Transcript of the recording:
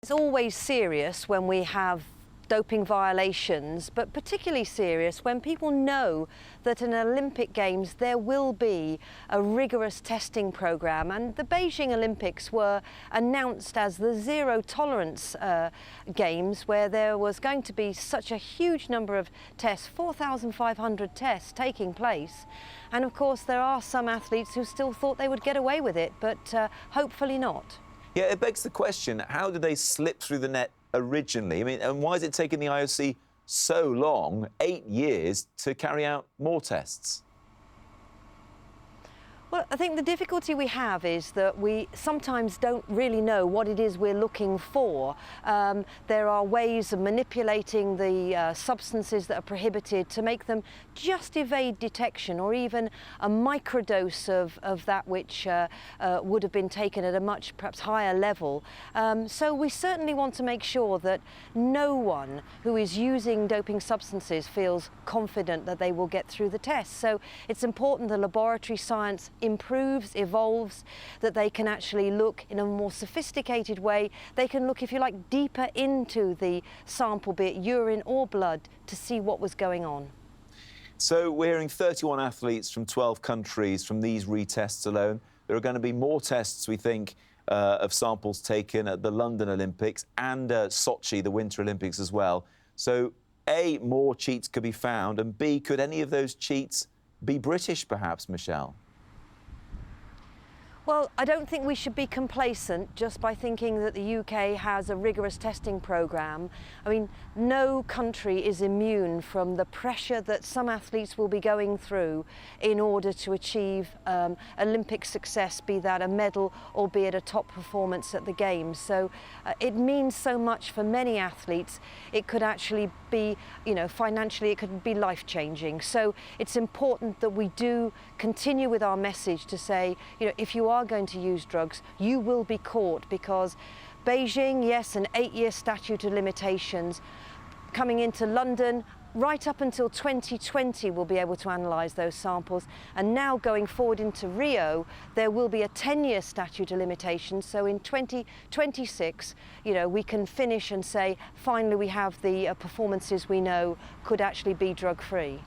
It's always serious when we have doping violations, but particularly serious when people know that in Olympic Games there will be a rigorous testing programme, and the Beijing Olympics were announced as the zero tolerance games, where there was going to be such a huge number of tests, 4,500 tests taking place. And of course there are some athletes who still thought they would get away with it, but hopefully not. Yeah, it begs the question, how did they slip through the net originally? I mean, and why is it taking the IOC so long, 8 years, to carry out more tests? Well, I think the difficulty we have is that we sometimes don't really know what it is we're looking for. There are ways of manipulating the substances that are prohibited to make them just evade detection, or even a microdose of that which would have been taken at a much perhaps higher level. So we certainly want to make sure that no one who is using doping substances feels confident that they will get through the test. So it's important the laboratory science improves, evolves, that they can actually look in a more sophisticated way. They can look, if you like, deeper into the sample, be it urine or blood, to see what was going on. So we're hearing 31 athletes from 12 countries from these retests alone. There are going to be more tests, we think, of samples taken at the London Olympics and Sochi, the Winter Olympics as well. So A, more cheats could be found, and B, could any of those cheats be British perhaps, Michele? Well, I don't think we should be complacent just by thinking that the UK has a rigorous testing programme. I mean, no country is immune from the pressure that some athletes will be going through in order to achieve Olympic success, be that a medal or be it a top performance at the Games. So it means so much for many athletes. It could actually be, you know, financially it could be life-changing. So it's important that we do continue with our message to say, you know, if you are going to use drugs, you will be caught, because Beijing, yes, an 8-year statute of limitations. Coming into London, right up until 2020 we'll be able to analyse those samples, and now going forward into Rio there will be a 10-year statute of limitations. So in 2026, you know, we can finish and say finally we have the performances we know could actually be drug-free.